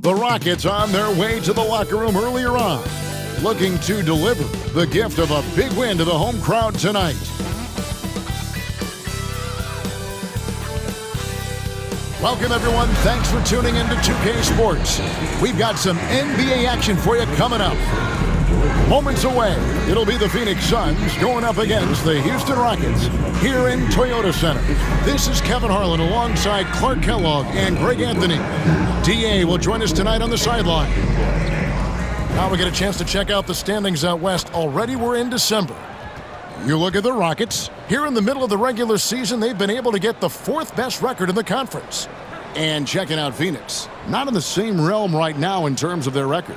The Rockets on their way to the locker room earlier on, looking to deliver the gift of a big win to the home crowd tonight. Welcome, everyone. Thanks for tuning into 2K Sports. We've got some NBA action for you coming up. Moments away, it'll be the Phoenix Suns going up against the Houston Rockets here in Toyota Center. This is Kevin Harlan alongside Clark Kellogg and Greg Anthony. DA will join us tonight on the sideline. Now we get a chance to check out the standings out west. Already we're in December. You look at the Rockets. Here in the middle of the regular season, they've been able to get the 4th best record in the conference. And checking out Phoenix, not in the same realm right now in terms of their record.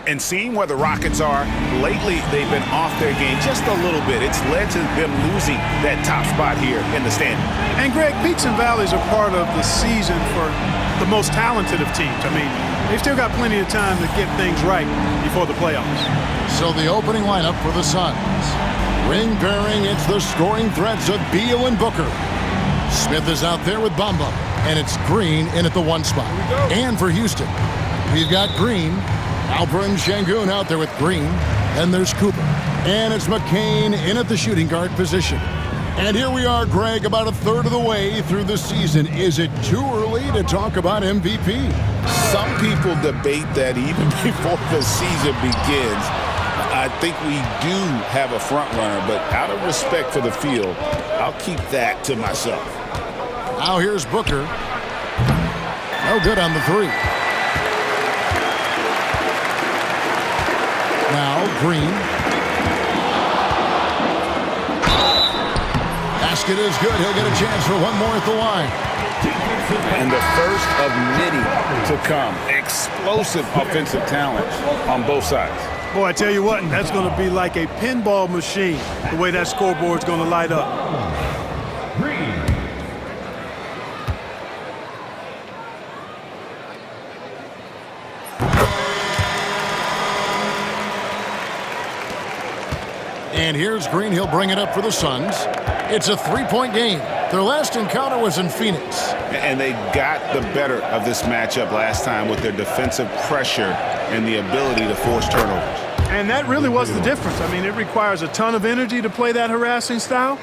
And seeing where the Rockets are, lately they've been off their game just a little bit. It's led to them losing that top spot here in the standing. And Greg, peaks and valleys are part of the season for the most talented of teams. I mean, they've still got plenty of time to get things right before the playoffs. So the opening lineup for the Suns. Ring pairing, it's the scoring threats of Beal and Booker. Smith is out there with Bamba, and it's Green in at the 1 spot. And for Houston, we've got Green, Alperen Sengun out there with Green, and there's Cooper. And it's McCain in at the shooting guard position. And here we are, Greg, about a third of the way through the season. Is it too early to talk about MVP? Some people debate that even before the season begins. I think we do have a front runner, but out of respect for the field, I'll keep that to myself. Now here's Booker. No good on the 3. Now Green. Basket is good. He'll get a chance for one more at the line. And the first of many to come. Explosive offensive talent on both sides. Boy, I tell you what, that's going to be like a pinball machine, the way that scoreboard's going to light up. And here's Green. He'll bring it up for the Suns. It's a 3-point game. Their last encounter was in Phoenix. And they got the better of this matchup last time with their defensive pressure and the ability to force turnovers. And that really was the difference. I mean, it requires a ton of energy to play that harassing style.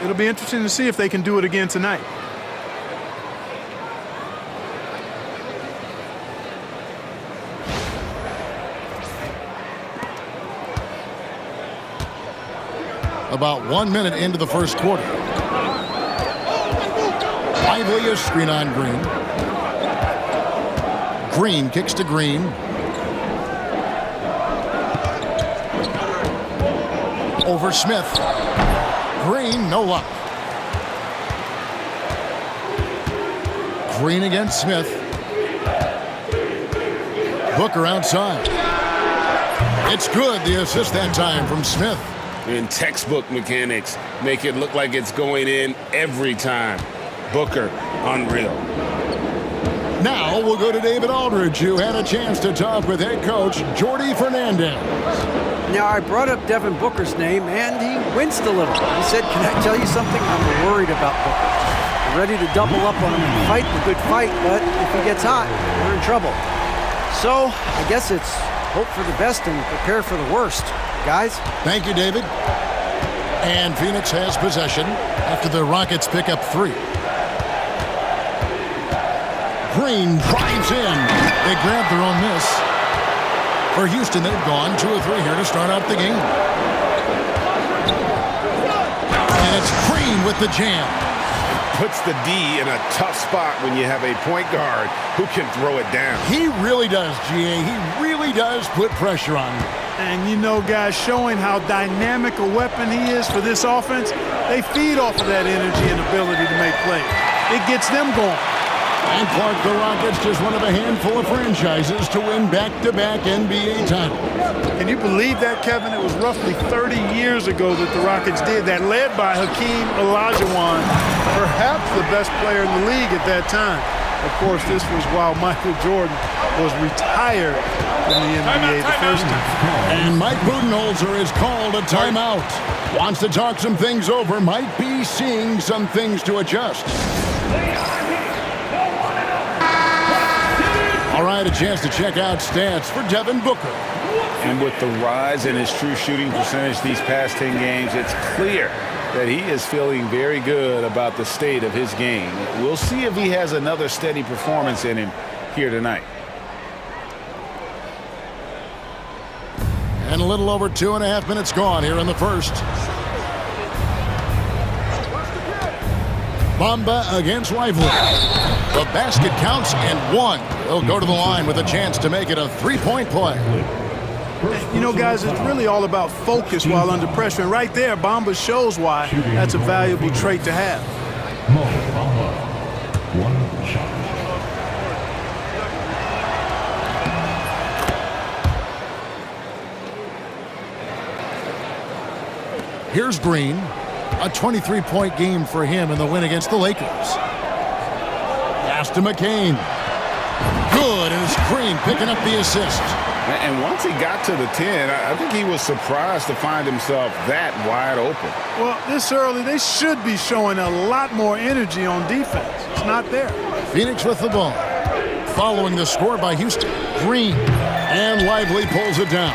It'll be interesting to see if they can do it again tonight. About 1 minute into the first quarter. Lively a screen on Green. Green kicks to Green. Over Smith. Green, no luck. Green against Smith. Booker outside. It's good, the assist that time from Smith. In textbook mechanics, make it look like it's going in every time. Booker, unreal. Now we'll go to David Aldridge, who had a chance to talk with head coach Jordi Fernandez. Now, I brought up Devin Booker's name, and he winced a little. He said, "Can I tell you something? I'm worried about Booker. I'm ready to double up on him and fight the good fight, but if he gets hot, we're in trouble." So, I guess it's hope for the best and prepare for the worst. Guys? Thank you, David. And Phoenix has possession after the Rockets pick up 3. Green drives in. They grab their own miss. For Houston, they've gone 2 or 3 here to start out the game. And it's Green with the jam. Puts the D in a tough spot when you have a point guard who can throw it down. He really does, GA. He really does put pressure on him. And you know, guys, showing how dynamic a weapon he is for this offense, they feed off of that energy and ability to make plays. It gets them going. And Clark, the Rockets, just one of a handful of franchises to win back-to-back NBA titles. Can you believe that, Kevin? It was roughly 30 years ago that the Rockets did that, led by Hakeem Olajuwon, perhaps the best player in the league at that time. Of course, this was while Michael Jordan was retired from the NBA the first time. And Mike Budenholzer is called a timeout. Wants to talk some things over, might be seeing some things to adjust. All right, a chance to check out stats for Devin Booker. And with the rise in his true shooting percentage these past 10 games, it's clear that he is feeling very good about the state of his game. We'll see if he has another steady performance in him here tonight. And a little over 2.5 minutes gone here in the first. Bamba against Lively. The basket counts and one. He'll go to the line with a chance to make it a three-point play. You know, guys, it's really all about focus while under pressure. And right there, Bamba shows why that's a valuable trait to have. One shot. Here's Green. A 23-point game for him in the win against the Lakers. Pass to McCain. Good, and it's Green picking up the assist. And once he got to the 10, I think he was surprised to find himself that wide open. Well, this early, they should be showing a lot more energy on defense. It's not there. Phoenix with the ball. Following the score by Houston. Green. And Lively pulls it down.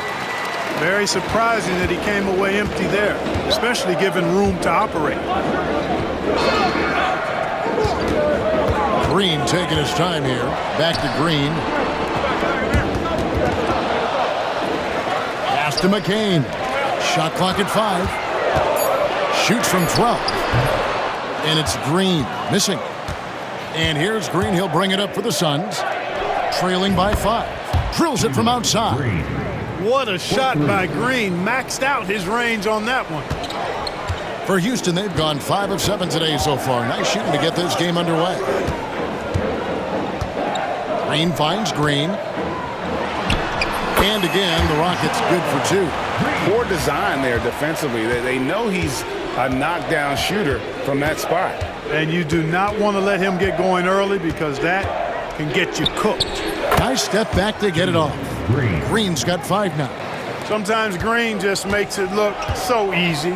Very surprising that he came away empty there, especially given room to operate. Green taking his time here. Back to Green. Pass to McCain. Shot clock at 5. Shoots from 12. And it's Green missing. And here's Green. He'll bring it up for the Suns. Trailing by 5. Drills it from outside. What a shot by Green. Maxed out his range on that one. For Houston, they've gone 5 of 7 today so far. Nice shooting to get this game underway. Green finds Green. And again, the Rockets good for 2. Poor design there defensively. They know he's a knockdown shooter from that spot. And you do not want to let him get going early because that can get you cooked. Nice step back to get it off. Green's got 5 now. Sometimes Green just makes it look so easy.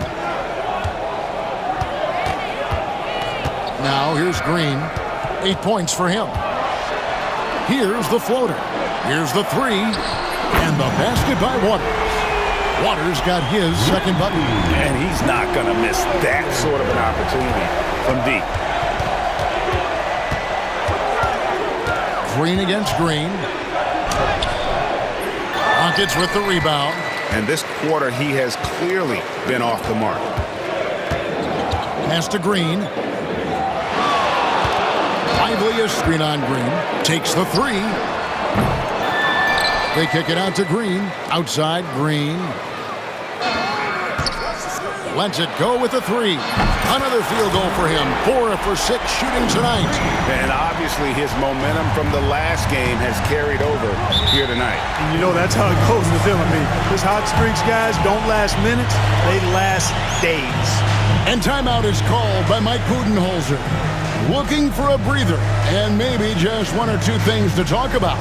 Now here's Green. 8 points for him. Here's the floater. Here's the 3. And the basket by Waters. Waters got his second bucket. And he's not going to miss that sort of an opportunity from deep. Green against Green. Rockets with the rebound. And this quarter, he has clearly been off the mark. Pass to Green. Lively is screen on Green. Takes the 3. They kick it out to Green. Outside Green. Lets it go with the 3. Another field goal for him. 4 for 6 shooting tonight. And obviously his momentum from the last game has carried over here tonight. And you know that's how it goes with him. I mean, his hot streaks, guys, don't last minutes. They last days. And timeout is called by Mike Budenholzer. Looking for a breather and maybe just 1 or 2 things to talk about.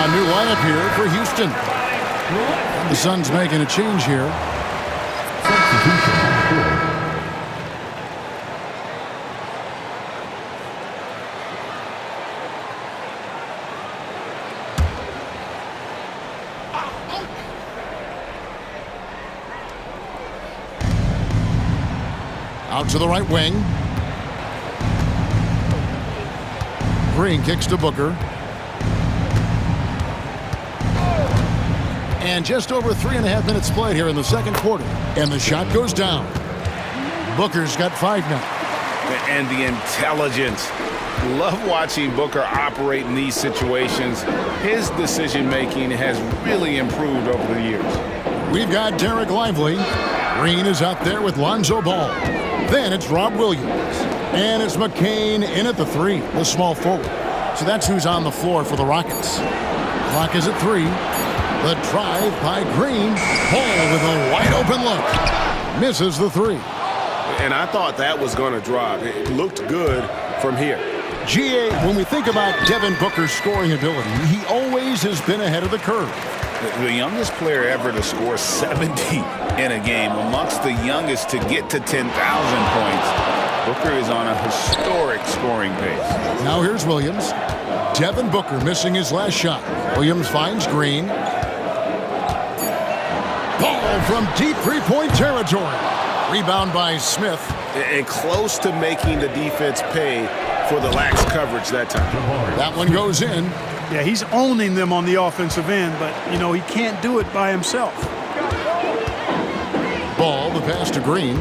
New lineup here for Houston. The Suns making a change here. Out to the right wing. Green kicks to Booker. And just over 3.5 minutes played here in the second quarter. And the shot goes down. Booker's got 5 now. And the intelligence. Love watching Booker operate in these situations. His decision-making has really improved over the years. We've got Derek Lively. Green is out there with Lonzo Ball. Then it's Rob Williams. And it's McCain in at the 3, the small forward. So that's who's on the floor for the Rockets. Clock is at 3. The drive by Green. Ball with a wide open look. Misses the 3. And I thought that was going to drop. It looked good from here. GA, when we think about Devin Booker's scoring ability, he always has been ahead of the curve. The youngest player ever to score 70 in a game, amongst the youngest to get to 10,000 points. Booker is on a historic scoring pace. Now here's Williams. Devin Booker missing his last shot. Williams finds Green. Ball from deep three-point territory. Rebound by Smith. And close to making the defense pay for the lax coverage that time. That one goes in. Yeah, he's owning them on the offensive end, but, you know, he can't do it by himself. Ball, the pass to Green.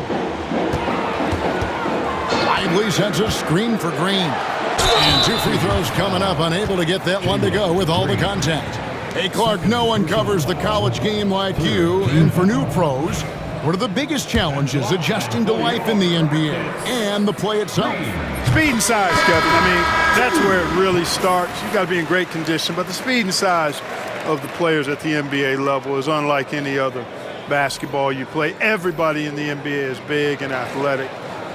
Lively sends a screen for Green. And 2 free throws coming up, unable to get that one to go with all the contact. Hey, Clark, no one covers the college game like you. And for new pros, what are the biggest challenges adjusting to life in the NBA and the play itself? Speed and size, Kevin. I mean, that's where it really starts. You've got to be in great condition, but the speed and size of the players at the NBA level is unlike any other basketball you play. Everybody in the NBA is big and athletic,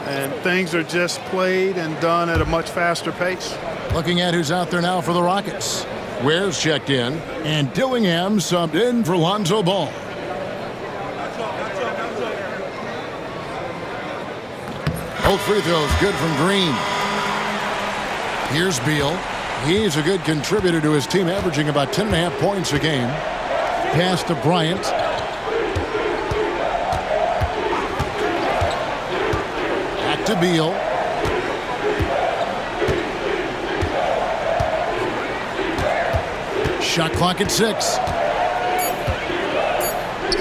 and things are just played and done at a much faster pace. Looking at who's out there now for the Rockets. Ware's checked in, and Dillingham subbed in for Lonzo Ball. Both free throws good from Green. Here's Beal. He's a good contributor to his team, averaging about 10.5 points a game. Pass to Bryant. Back to Beal. Shot clock at 6.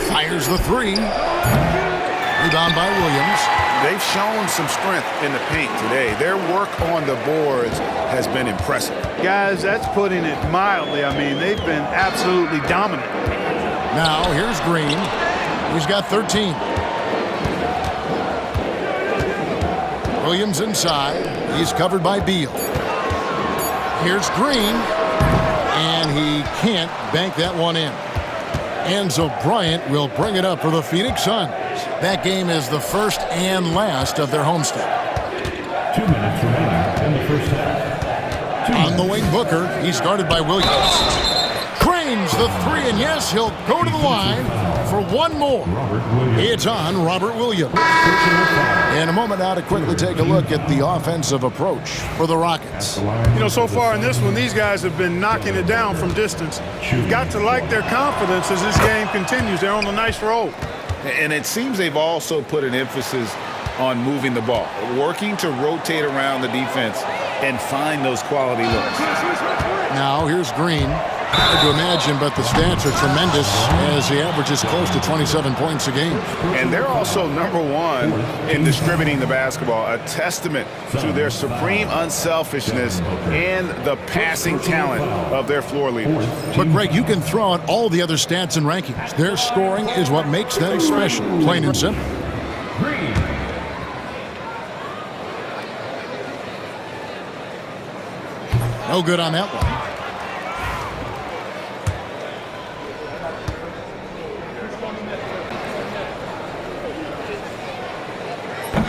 Fires the 3. Rebound by Williams. They've shown some strength in the paint today. Their work on the boards has been impressive. Guys, that's putting it mildly. I mean, they've been absolutely dominant. Now, here's Green. He's got 13. Williams inside. He's covered by Beal. Here's Green. And he can't bank that one in. Enzo Bryant will bring it up for the Phoenix Suns. That game is the first and last of their homestand. 2 minutes remaining in the first half. On the wing, Booker. He's guarded by Williams. Cranes the 3, and yes, he'll go to the line for one more. It's on Robert Williams. In a moment now to quickly take a look at the offensive approach for the Rockets. You know, so far in this one, these guys have been knocking it down from distance. You've got to like their confidence as this game continues. They're on a nice roll. And it seems they've also put an emphasis on moving the ball, working to rotate around the defense and find those quality looks. Now here's Green. Hard to imagine, but the stats are tremendous as he averages close to 27 points a game. And they're also #1 in distributing the basketball, a testament to their supreme unselfishness and the passing talent of their floor leaders. But, Greg, you can throw out all the other stats and rankings. Their scoring is what makes them special, plain and simple. No good on that one.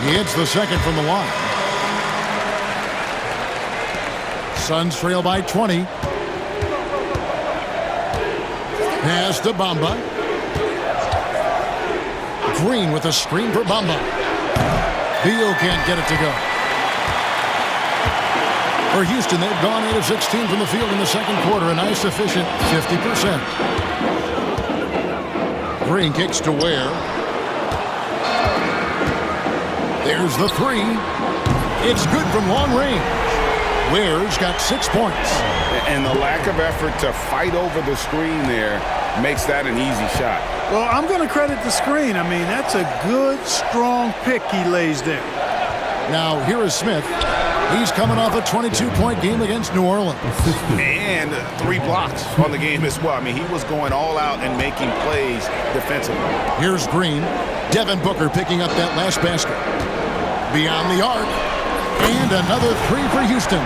He hits the second from the line. Suns trail by 20. Pass to Bamba. Green with a screen for Bamba. Beal can't get it to go. For Houston, they've gone 8 of 16 from the field in the second quarter, a nice efficient 50%. Green kicks to Ware. There's the 3. It's good from long range. Ware's got 6 points. And the lack of effort to fight over the screen there makes that an easy shot. Well, I'm going to credit the screen. I mean, that's a good, strong pick he lays there. Now, here is Smith. He's coming off a 22-point game against New Orleans. And 3 blocks on the game as well. I mean, he was going all out and making plays defensively. Here's Green. Devin Booker picking up that last basket. Beyond the arc. And another 3 for Houston.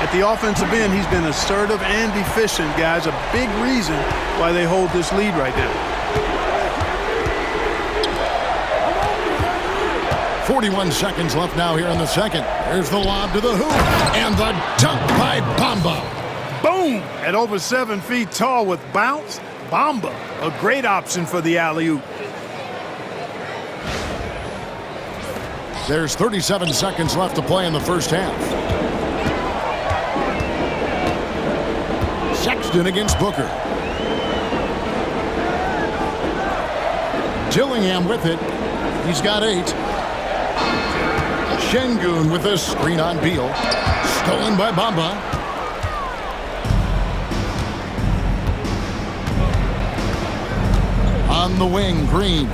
At the offensive end, he's been assertive and efficient, guys. A big reason why they hold this lead right now. 41 seconds left now here in the second. There's the lob to the hoop, and the dunk by Bamba. Boom! At over 7 feet tall with bounce, Bamba, a great option for the alley-oop. There's 37 seconds left to play in the first half. Sexton against Booker. Dillingham with it. He's got 8. Şengün with a screen on Beal. Stolen by Bamba. On the wing, Green.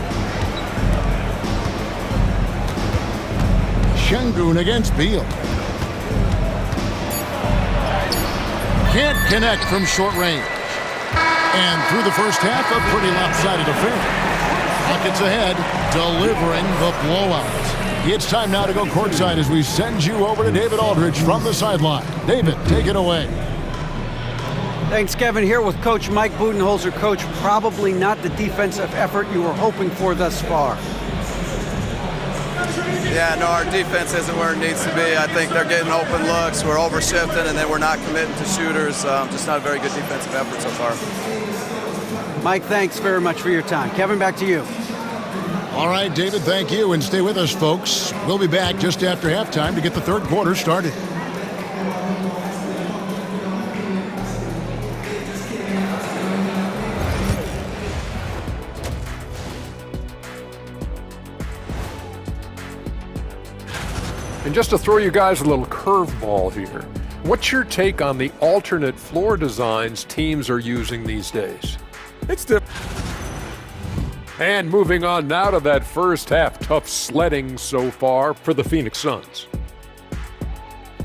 Şengün against Beal. Can't connect from short range. And through the first half, a pretty lopsided affair. Buckets ahead, delivering the blowout. It's time now to go courtside as we send you over to David Aldridge from the sideline. David, take it away. Thanks, Kevin. Here with Coach Mike Budenholzer. Coach, probably not the defensive effort you were hoping for thus far. Yeah, no, our defense isn't where it needs to be. I think they're getting open looks. We're overshifting, and then we're not committing to shooters. Just not a very good defensive effort so far. Mike, thanks very much for your time. Kevin, back to you. All right, David, thank you. And stay with us, folks. We'll be back just after halftime to get the third quarter started. And just to throw you guys a little curveball here, what's your take on the alternate floor designs teams are using these days? It's different. And moving on now to that first half, tough sledding so far for the Phoenix Suns.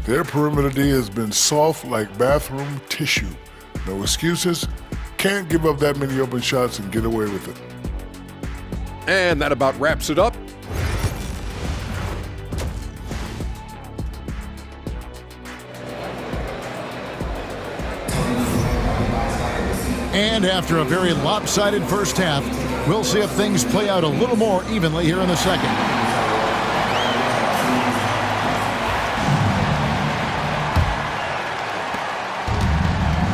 Their perimeter D has been soft like bathroom tissue. No excuses. Can't give up that many open shots and get away with it. And that about wraps it up. And after a very lopsided first half, we'll see if things play out a little more evenly here in the second.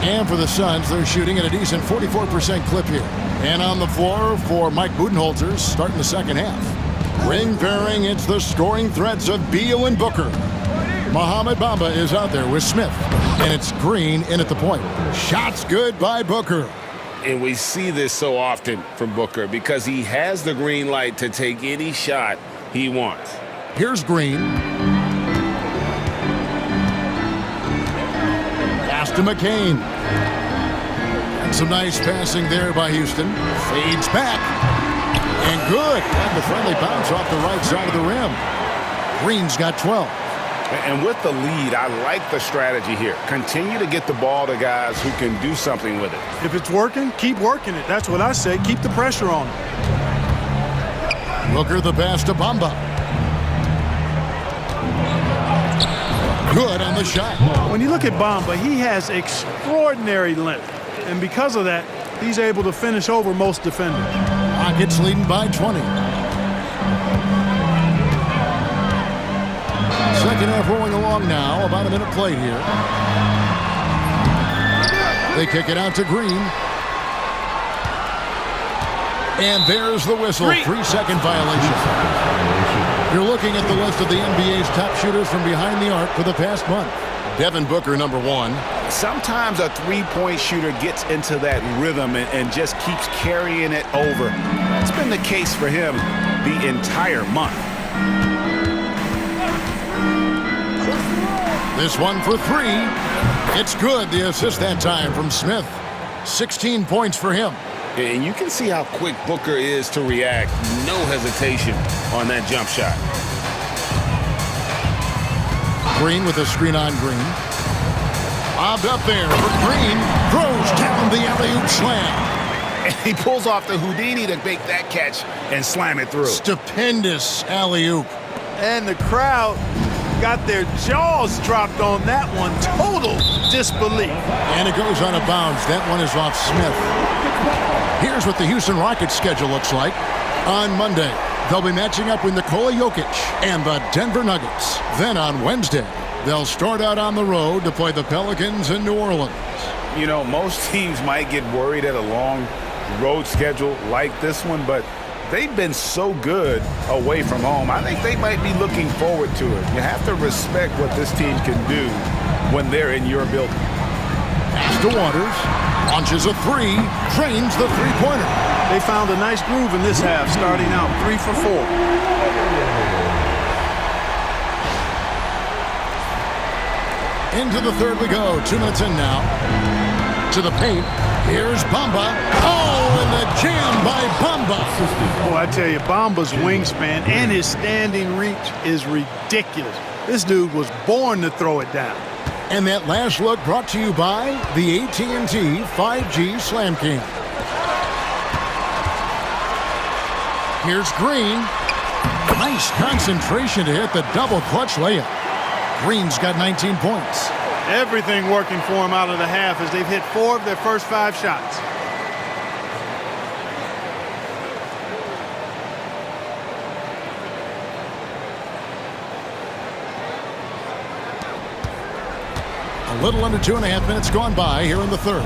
And for the Suns, they're shooting at a decent 44% clip here. And on the floor for Mike Budenholzer, starting the second half. Ring pairing, it's the scoring threats of Beal and Booker. Mohamed Bamba is out there with Smith. And it's Green in at the point. Shots good by Booker. And we see this so often from Booker because he has the green light to take any shot he wants. Here's Green. Pass to McCain. And some nice passing there by Houston. Fades back. And good. And the friendly bounce off the right side of the rim. Green's got 12. And with the lead, I like the strategy here. Continue to get the ball to guys who can do something with it. If it's working, keep working it. That's what I say. Keep the pressure on him. Booker the pass to Bamba. Good on the shot. When you look at Bamba, he has extraordinary length. And because of that, he's able to finish over most defenders. Rockets leading by 20. Second half rolling along now. About a minute played here. They kick it out to Green. And there's the whistle. 3-second violation. You're looking at the list of the NBA's top shooters from behind the arc for the past month. Devin Booker, number 1. Sometimes a three-point shooter gets into that rhythm and just keeps carrying it over. It's been the case for him the entire month. This one for 3. It's good. The assist that time from Smith. 16 points for him. And you can see how quick Booker is to react. No hesitation on that jump shot. Green with a screen on Green. Bobbed up there for Green. Throws down the alley-oop slam. And he pulls off the Houdini to make that catch and slam it through. Stupendous alley-oop. And the crowd got their jaws dropped on that one. Total disbelief. And it goes on a bounce. That one is off Smith. Here's what the Houston Rockets schedule looks like on Monday. they'll be matching up with Nikola Jokic and the Denver Nuggets. Then on Wednesday, they'll start out on the road to play the Pelicans in New Orleans. You know, most teams might get worried at a long road schedule like this one, but they've been so good away from home. I think they might be looking forward to it. You have to respect what this team can do when they're in your building. Pass to Waters, launches a three, drains the three-pointer. They found a nice groove in this half, starting out 3 for 4. Into the third we go. 2 minutes in now. To the paint. Here's Bamba. Oh, and the jam by Bamba. Oh, I tell you, Bamba's wingspan and his standing reach is ridiculous. This dude was born to throw it down. And that last look brought to you by the AT&T 5G Slam Cam. Here's Green. Nice concentration to hit the double clutch layup. Green's got 19 points. Everything working for him out of the half as they've hit 4 of their first 5 shots. A little under 2.5 minutes gone by here in the third.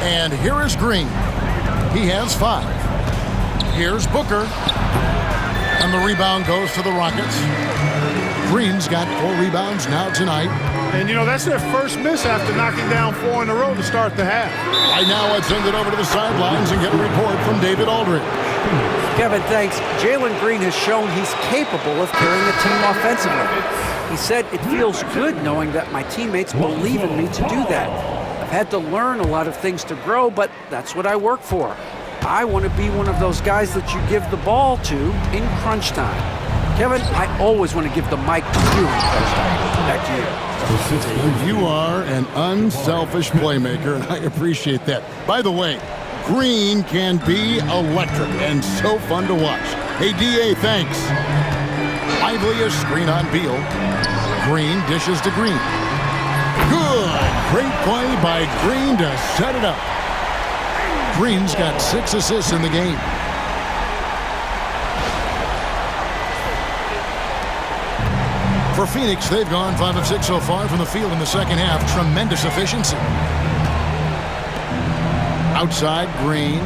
And here is Green. He has 5. Here's Booker. And the rebound goes to the Rockets. Green's got 4 rebounds now tonight. And, you know, that's their first miss after knocking down 4 in a row to start the half. Right now, let's send it over to the sidelines and get a report from David Aldridge. Kevin, thanks. Jalen Green has shown he's capable of carrying the team offensively. He said, "It feels good knowing that my teammates believe in me to do that. I've had to learn a lot of things to grow, but that's what I work for. I want to be one of those guys that you give the ball to in crunch time." Kevin, I always want to give the mic to you in crunch time. Back to you. You are an unselfish playmaker, and I appreciate that. By the way, Green can be electric and so fun to watch. Hey, D.A., thanks. Lively a screen on Beal. Green dishes to Green. Good. Great play by Green to set it up. Green's got 6 assists in the game. For Phoenix, they've gone 5 of 6 so far from the field in the second half. Tremendous efficiency. Outside, Green.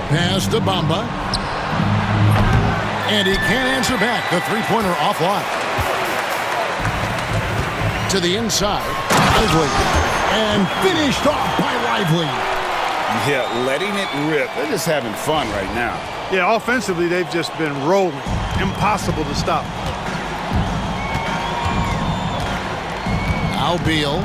Pass to Bamba. And he can't answer back. The three-pointer offline. To the inside. Lively. And finished off by Lively. Yeah, letting it rip. They're just having fun right now. Yeah, offensively, they've just been rolling. Impossible to stop. Now Beal.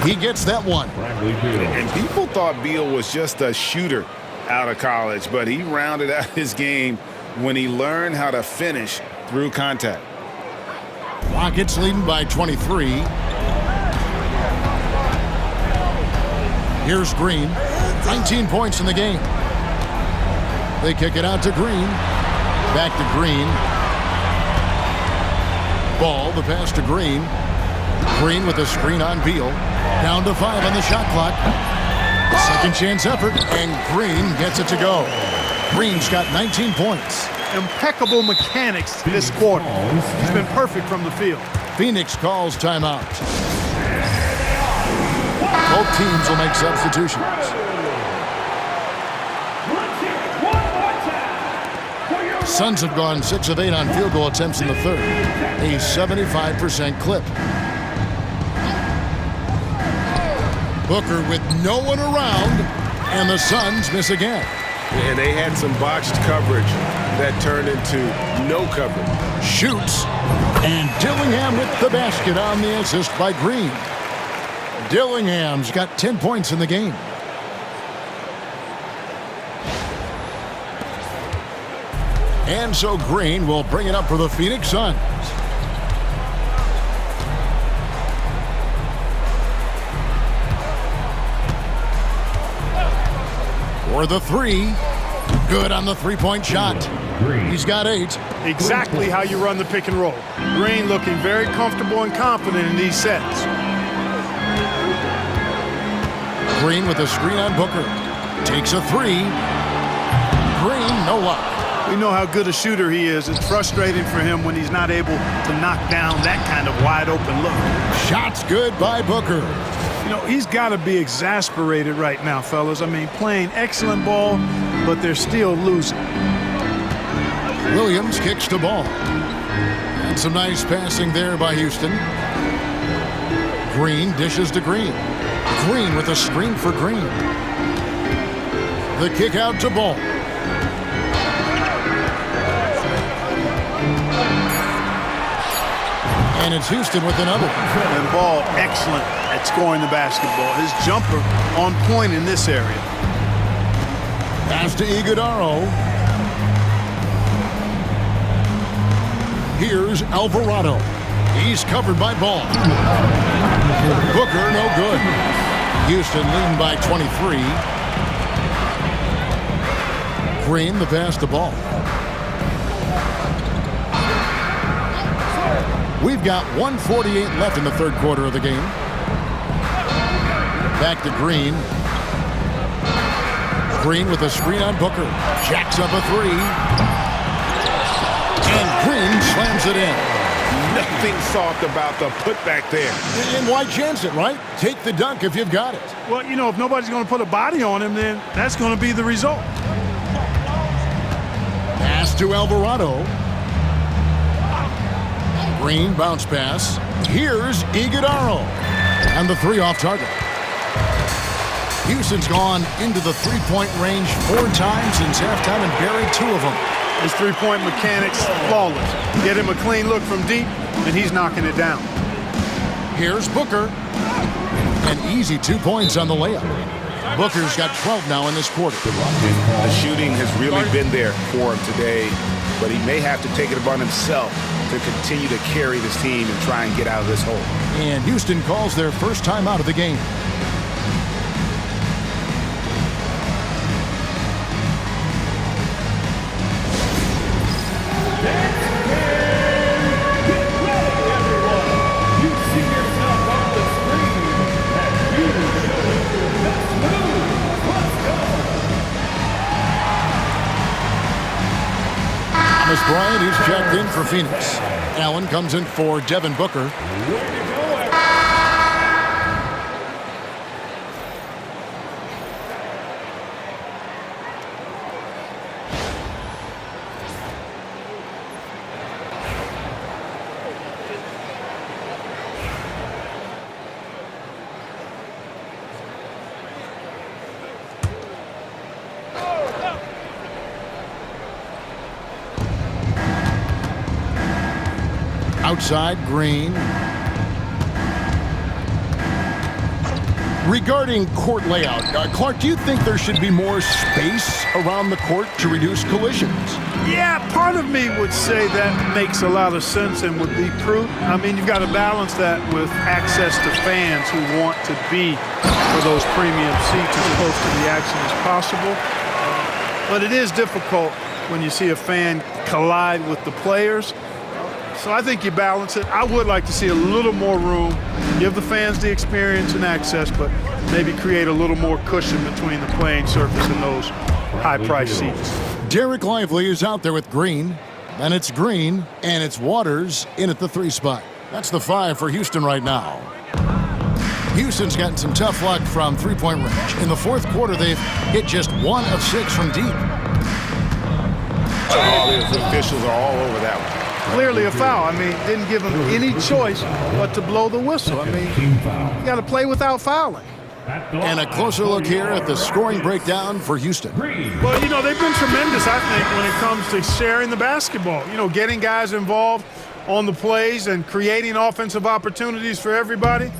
He gets that one. And people thought Beal was just a shooter out of college, but he rounded out his game when he learned how to finish through contact. Rockets leading by 23. Here's Green. 19 points in the game. They kick it out to Green. Back to Green. Ball, the pass to Green. Green with a screen on Beal. Down to 5 on the shot clock. Second chance effort, and Green gets it to go. Green's got 19 points. Impeccable mechanics this quarter. He's been perfect from the field. Phoenix calls timeout. Both teams will make substitutions. Suns have gone 6 of 8 on field goal attempts in the third. A 75% clip. Booker with no one around, and the Suns miss again. And they had some botched coverage that turned into no coverage. Shoots, and Dillingham with the basket on the assist by Green. Dillingham's got 10 points in the game. And so Green will bring it up for the Phoenix Suns. For the three. Good on the three-point shot. Green. He's got 8. Exactly how you run the pick and roll. Green looking very comfortable and confident in these sets. Green with a screen on Booker. Takes a 3. Green, no luck. We know how good a shooter he is. It's frustrating for him when he's not able to knock down that kind of wide open look. Shot's good by Booker. You know, he's got to be exasperated right now, fellas. I mean, playing excellent ball, but they're still losing. Williams kicks the ball. And some nice passing there by Houston. Green dishes to Green. Green with a screen for Green. The kick out to Ball. And it's Houston with another. And Ball excellent at scoring the basketball. His jumper on point in this area. Pass to Iguodaro. Here's Alvarado. He's covered by Ball. Booker, no good. Houston leading by 23. Green, the pass to Ball. We've got 1:48 left in the third quarter of the game. Back to Green. Green with a screen on Booker. Jacks up a 3. And Green slams it in. Nothing soft about the putback there. And why chance it, right? Take the dunk if you've got it. Well, you know, if nobody's going to put a body on him, then that's going to be the result. Pass to Alvarado. Green bounce pass. Here's Iguodaro. And the 3 off target. Houston's gone into the three-point range 4 times since halftime and buried 2 of them. His three-point mechanics flawless. Get him a clean look from deep, and he's knocking it down. Here's Booker. An easy 2 points on the layup. Booker's got 12 now in this quarter. The shooting has really been there for him today, but he may have to take it upon himself to continue to carry this team and try and get out of this hole. And Houston calls their first time out of the game. Bryant is checked in for Phoenix. Allen comes in for Devin Booker. Outside, Green. Regarding court layout, Clark, do you think there should be more space around the court to reduce collisions? Yeah, part of me would say that makes a lot of sense and would be prudent. I mean, you've got to balance that with access to fans who want to be for those premium seats as close to the action as possible. But it is difficult when you see a fan collide with the players. So I think you balance it. I would like to see a little more room, give the fans the experience and access, but maybe create a little more cushion between the playing surface and those high-priced seats. Derek Lively is out there with Green, and it's Green, and it's Waters in at the 3 spot. That's the 5 for Houston right now. Houston's gotten some tough luck from three-point range. In the fourth quarter, they've hit just 1 of 6 from deep. All the officials are all over that one. Clearly a foul. I mean, didn't give him any choice but to blow the whistle. I mean, you got to play without fouling. And a closer look here at the scoring breakdown for Houston. Well, you know, they've been tremendous, I think, when it comes to sharing the basketball. You know, getting guys involved on the plays and creating offensive opportunities for everybody.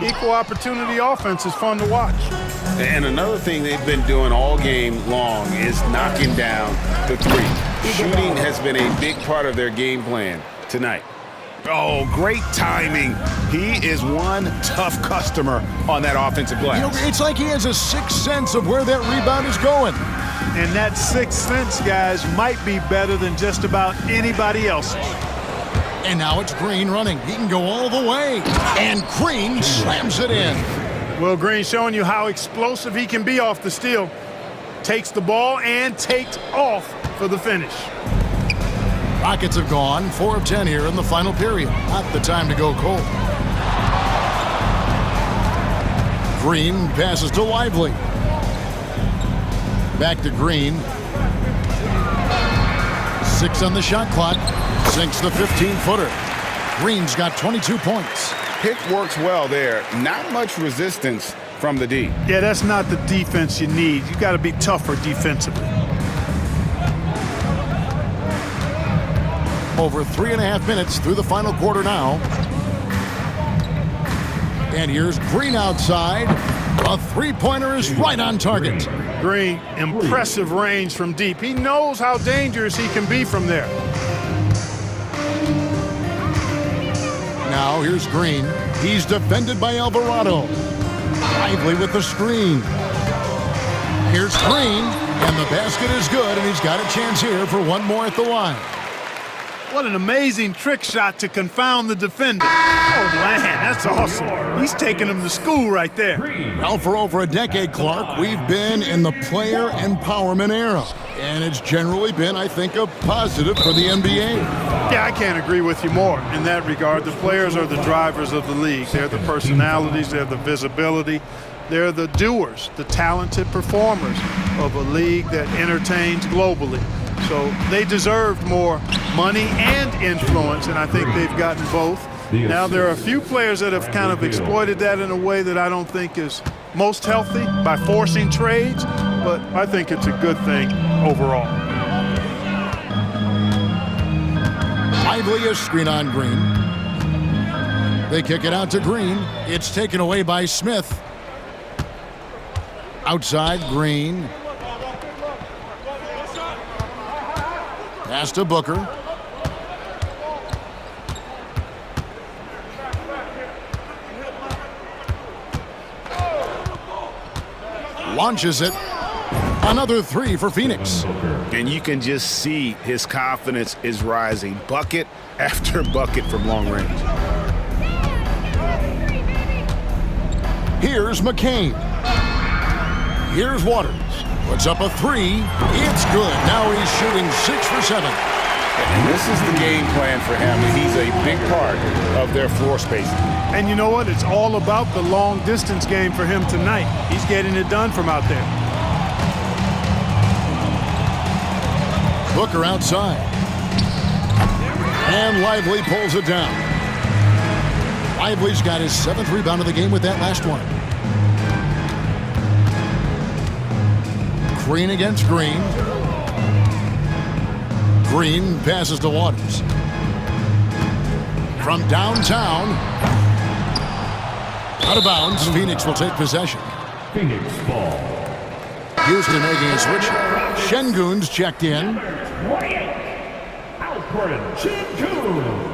Equal opportunity offense is fun to watch. And another thing they've been doing all game long is knocking down the 3. Shooting has been a big part of their game plan tonight. Oh, great timing. He is one tough customer on that offensive glass. You know, it's like he has a sixth sense of where that rebound is going. And that sixth sense, guys, might be better than just about anybody else's. And now it's Green running. He can go all the way. And Green slams it in. Well, Green showing you how explosive he can be off the steal. Takes the ball and takes off for the finish. Rockets have gone 4 of 10 here in the final period. Not the time to go cold. Green passes to Lively. Back to Green. 6 on the shot clock. Sinks the 15-footer. Green's got 22 points. Pick works well there. Not much resistance from the D. Yeah, that's not the defense you need. You got to be tougher defensively. Over 3.5 minutes through the final quarter now. And here's Green outside. A three-pointer is right on target. Green, impressive range from deep. He knows how dangerous he can be from there. Now here's Green. He's defended by Alvarado. Lively with the screen. Here's Green, and the basket is good, and he's got a chance here for one more at the line. What an amazing trick shot to confound the defender. Oh, man, that's awesome. He's taking him to school right there. Well, for over a decade, Clark, we've been in the player empowerment era. And it's generally been, I think, a positive for the NBA. Yeah, I can't agree with you more in that regard. The players are the drivers of the league. They're the personalities, they're the visibility, they're the doers, the talented performers of a league that entertains globally. So they deserved more money and influence, and I think they've gotten both. Now, there are a few players that have kind of exploited that in a way that I don't think is most healthy by forcing trades, but I think it's a good thing overall. Lively is screen on Green. They kick it out to Green. It's taken away by Smith. Outside, Green. Pass to Booker. Launches it. Another three for Phoenix. And you can just see his confidence is rising. Bucket after bucket from long range. Here's McCain. Here's Waters. Puts up a three. It's good. Now he's shooting 6 for 7. And this is the game plan for him. He's a big part of their floor spacing. And you know what? It's all about the long distance game for him tonight. He's getting it done from out there. Booker outside. And Lively pulls it down. Lively's got his 7th rebound of the game with that last one. Green against Green. Green passes to Waters. From downtown. Out of bounds. Phoenix will take possession. Phoenix ball. Houston making a switch. Şengün's checked in. 28. Alperen Şengün.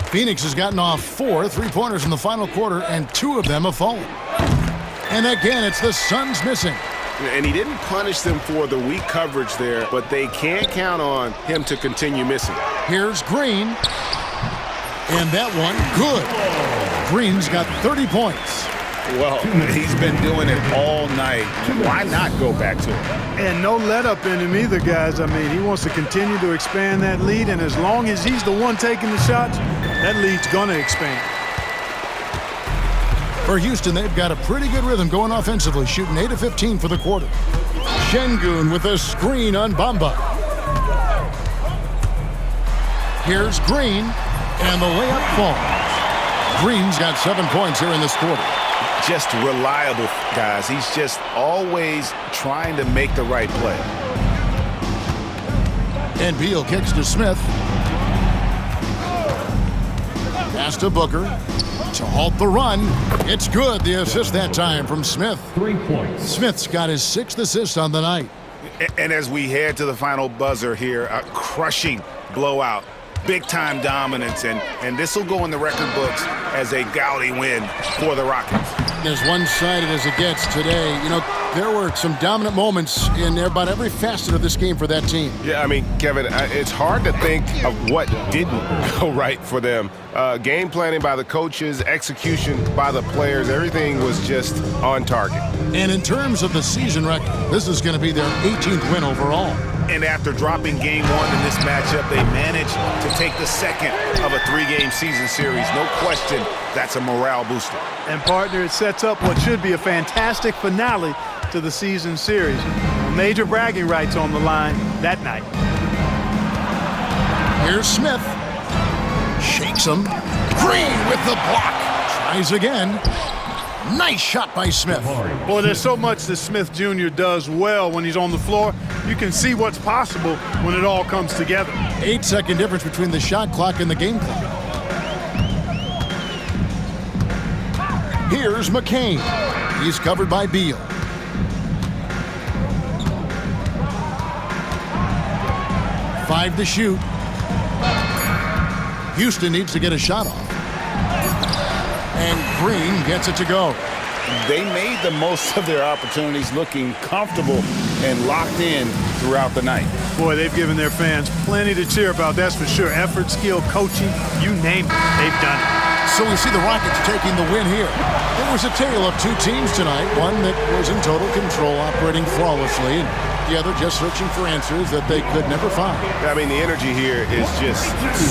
Phoenix has gotten off 4 3-pointers in the final quarter, and 2 of them have fallen. And again, it's the Suns missing. And he didn't punish them for the weak coverage there, but they can't count on him to continue missing. Here's Green. And that one, good. Green's got 30 points. Well, he's been doing it all night. Why not go back to it? And no let up in him either, guys. I mean, he wants to continue to expand that lead, and as long as he's the one taking the shots, that lead's going to expand. For Houston, they've got a pretty good rhythm going offensively, shooting 8 of 15 for the quarter. Şengün with a screen on Bamba. Here's Green, and the layup falls. Green's got 7 points here in this quarter. Just reliable, guys. He's just always trying to make the right play. And Beal kicks to Smith. Pass to Booker to halt the run. It's good. The assist that time from Smith. 3 points. Smith's got his 6th assist on the night. And as we head to the final buzzer here, a crushing blowout big-time dominance, and this will go in the record books as a gaudy win for the Rockets. As one-sided as it gets today, you know, there were some dominant moments in about every facet of this game for that team. Yeah, I mean, Kevin, it's hard to think of what didn't go right for them. Game planning by the coaches, execution by the players, everything was just on target. And in terms of the season record, this is going to be their 18th win overall. And after dropping game one in this matchup, they managed to take the second of a three-game season series. No question, that's a morale booster. And partner, it sets up what should be a fantastic finale to the season series. Major bragging rights on the line that night. Here's Smith. Shakes him. Green with the block. Tries again. Nice shot by Smith. Boy, there's so much that Smith Jr. does well when he's on the floor. You can see what's possible when it all comes together. 8-second difference between the shot clock and the game clock. Here's McCain. He's covered by Beal. Five to shoot. Houston needs to get a shot off. And Green gets it to go. They made the most of their opportunities, looking comfortable and locked in throughout the night. Boy, they've given their fans plenty to cheer about, that's for sure. Effort, skill, coaching, you name it, they've done it. So we see the Rockets taking the win here. It was a tale of two teams tonight, one that was in total control, operating flawlessly, and the other just searching for answers that they could never find. I mean, the energy here is just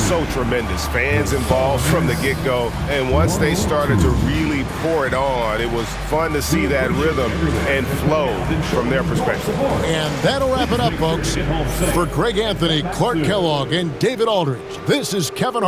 so tremendous. Fans involved from the get-go, and once they started to really pour it on, it was fun to see that rhythm and flow from their perspective. And that'll wrap it up, folks. For Greg Anthony, Clark Kellogg, and David Aldridge, this is Kevin Harlan.